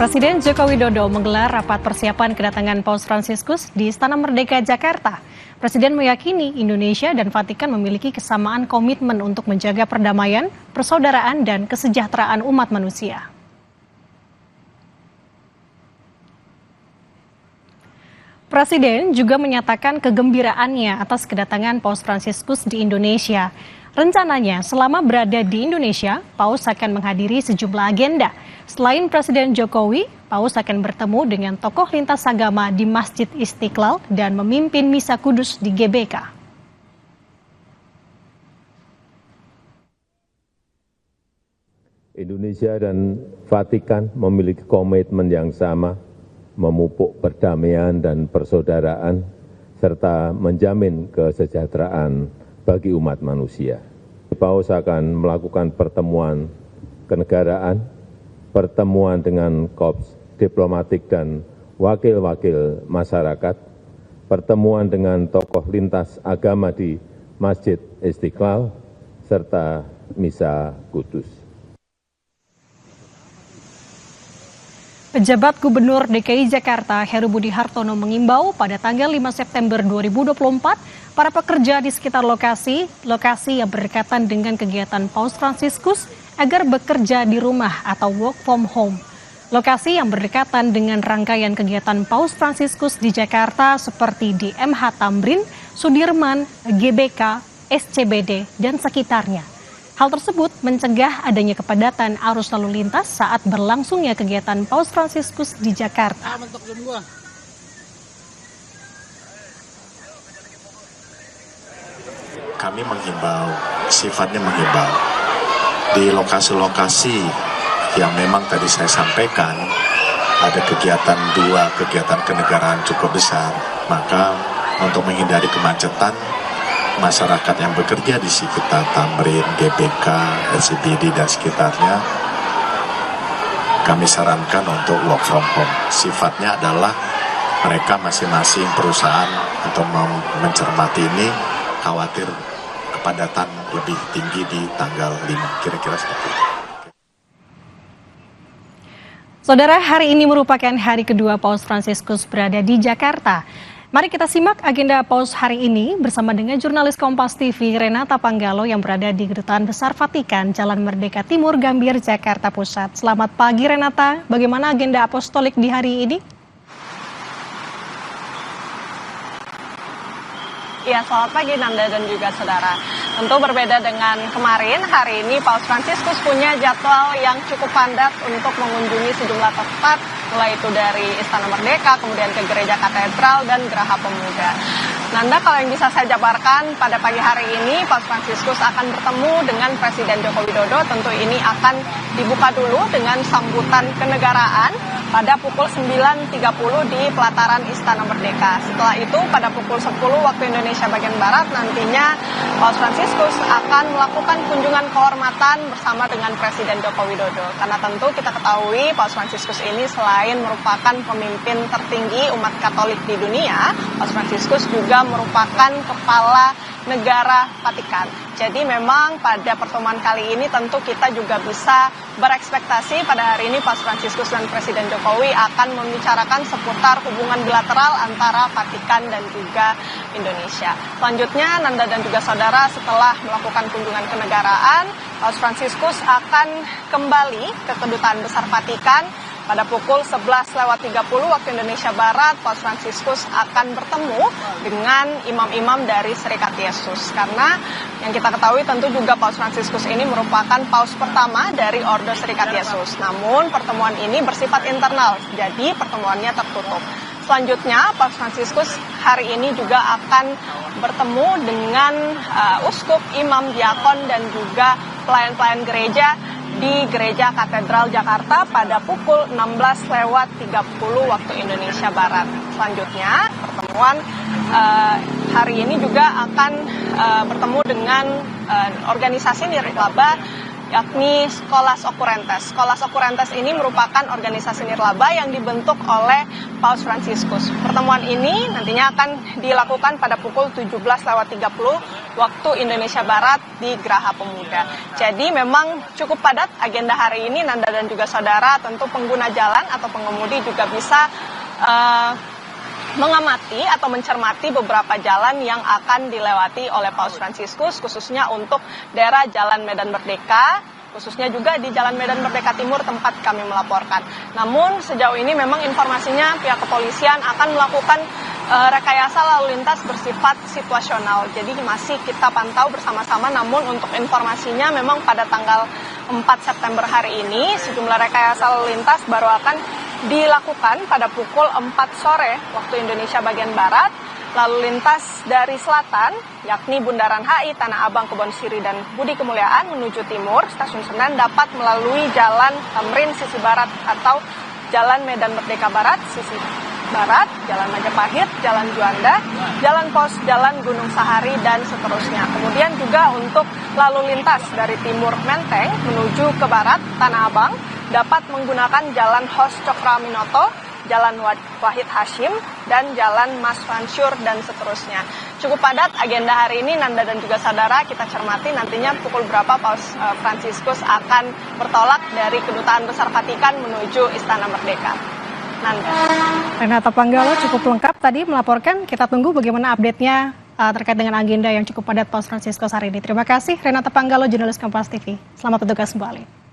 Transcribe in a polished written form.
Presiden Joko Widodo menggelar rapat persiapan kedatangan Paus Fransiskus di Istana Merdeka, Jakarta. Presiden meyakini Indonesia dan Vatikan memiliki kesamaan komitmen untuk menjaga perdamaian, persaudaraan, dan kesejahteraan umat manusia. Presiden juga menyatakan kegembiraannya atas kedatangan Paus Fransiskus di Indonesia. Rencananya, selama berada di Indonesia, Paus akan menghadiri sejumlah agenda. Selain Presiden Jokowi, Paus akan bertemu dengan tokoh lintas agama di Masjid Istiqlal dan memimpin Misa Kudus di GBK. Indonesia dan Vatikan memiliki komitmen yang sama, memupuk perdamaian dan persaudaraan, serta menjamin kesejahteraan bagi umat manusia. Paus akan melakukan pertemuan kenegaraan, pertemuan dengan korps diplomatik dan wakil-wakil masyarakat, pertemuan dengan tokoh lintas agama di Masjid Istiqlal, serta Misa Kudus. Pejabat Gubernur DKI Jakarta Heru Budi Hartono mengimbau pada tanggal 5 September 2024 para pekerja di sekitar lokasi yang berdekatan dengan kegiatan Paus Fransiskus agar bekerja di rumah atau work from home. Lokasi yang berdekatan dengan rangkaian kegiatan Paus Fransiskus di Jakarta seperti di MH Tamrin, Sudirman, GBK, SCBD, dan sekitarnya. Hal tersebut mencegah adanya kepadatan arus lalu lintas saat berlangsungnya kegiatan Paus Fransiskus di Jakarta. Kami menghimbau, sifatnya menghimbau, di lokasi-lokasi yang memang tadi saya sampaikan, ada dua kegiatan kenegaraan cukup besar, maka untuk menghindari kemacetan, masyarakat yang bekerja di sekitar Tamrin, GBK, SCBD dan sekitarnya, kami sarankan untuk work from home. Sifatnya adalah mereka masing-masing perusahaan untuk mencermati ini khawatir kepadatan lebih tinggi di tanggal 5, kira-kira seperti itu. Saudara, hari ini merupakan hari kedua Paus Fransiskus berada di Jakarta. Mari kita simak agenda Paus hari ini bersama dengan jurnalis Kompas TV Renata Panggalo yang berada di Kedutaan Besar Vatikan, Jalan Merdeka Timur, Gambir, Jakarta Pusat. Selamat pagi Renata, bagaimana agenda apostolik di hari ini? Ya, selamat pagi Nanda dan juga saudara. Tentu berbeda dengan kemarin, hari ini Paus Fransiskus punya jadwal yang cukup padat untuk mengunjungi sejumlah tempat, mulai itu dari Istana Merdeka, kemudian ke Gereja Katedral dan Geraha Pemuda. Nanda, kalau yang bisa saya jabarkan, pada pagi hari ini Paus Fransiskus akan bertemu dengan Presiden Joko Widodo. Tentu ini akan dibuka dulu dengan sambutan kenegaraan pada pukul 9.30 di pelataran Istana Merdeka. Setelah itu pada pukul 10 waktu Indonesia bagian Barat nantinya Paus Fransiskus akan melakukan kunjungan kehormatan bersama dengan Presiden Joko Widodo. Karena tentu kita ketahui Paus Fransiskus ini selain merupakan pemimpin tertinggi umat Katolik di dunia, Paus Fransiskus juga merupakan kepala negara Vatikan. Jadi memang pada pertemuan kali ini tentu kita juga bisa berekspektasi pada hari ini Paus Fransiskus dan Presiden Jokowi akan membicarakan seputar hubungan bilateral antara Vatikan dan juga Indonesia. Selanjutnya Nanda dan juga saudara, setelah melakukan kunjungan kenegaraan, Paus Fransiskus akan kembali ke Kedutaan Besar Vatikan. Pada pukul 11.30 waktu Indonesia Barat, Paus Fransiskus akan bertemu dengan imam-imam dari Serikat Yesus. Karena yang kita ketahui tentu juga Paus Fransiskus ini merupakan paus pertama dari Ordo Serikat Yesus. Namun pertemuan ini bersifat internal, jadi pertemuannya tertutup. Selanjutnya, Paus Fransiskus hari ini juga akan bertemu dengan uskup, imam, diakon, dan juga pelayan-pelayan gereja di Gereja Katedral Jakarta pada pukul 16.30 waktu Indonesia Barat. Selanjutnya, pertemuan hari ini juga akan bertemu dengan organisasi nirlaba, yakni Scholas Occurrentes. Scholas Occurrentes ini merupakan organisasi nirlaba yang dibentuk oleh Paus Fransiskus. Pertemuan ini nantinya akan dilakukan pada pukul 17.30 waktu Indonesia Barat di Geraha Pemuda. Jadi memang cukup padat agenda hari ini, Nanda dan juga saudara. Tentu pengguna jalan atau pengemudi juga bisa mengamati atau mencermati beberapa jalan yang akan dilewati oleh Paus Fransiskus, khususnya untuk daerah Jalan Medan Merdeka, khususnya juga di Jalan Medan Merdeka Timur tempat kami melaporkan. Namun sejauh ini memang informasinya pihak kepolisian akan melakukan rekayasa lalu lintas bersifat situasional. Jadi masih kita pantau bersama-sama, namun untuk informasinya memang pada tanggal 4 September hari ini sejumlah rekayasa lalu lintas baru akan dilakukan pada pukul 4 sore waktu Indonesia bagian Barat. Lalu lintas dari selatan, yakni Bundaran HI, Tanah Abang, Kebon Siri, dan Budi Kemuliaan menuju timur, Stasiun Senen dapat melalui Jalan Tamrin sisi barat atau Jalan Medan Merdeka Barat sisi barat, Jalan Majapahit, Jalan Juanda, Jalan Pos, Jalan Gunung Sahari, dan seterusnya. Kemudian juga untuk lalu lintas dari timur Menteng menuju ke barat, Tanah Abang, dapat menggunakan Jalan Hos Cokraminoto, Jalan Wahid Hashim, dan Jalan Mas Mansur, dan seterusnya. Cukup padat agenda hari ini, Nanda dan juga saudara. Kita cermati nantinya pukul berapa Paus Fransiskus akan bertolak dari Kedutaan Besar Vatikan menuju Istana Merdeka. Nanda. Renata Panggalo cukup lengkap tadi melaporkan. Kita tunggu bagaimana update-nya terkait dengan agenda yang cukup padat Paus Fransiskus hari ini. Terima kasih Renata Panggalo, jurnalis Kompas TV. Selamat bertugas kembali.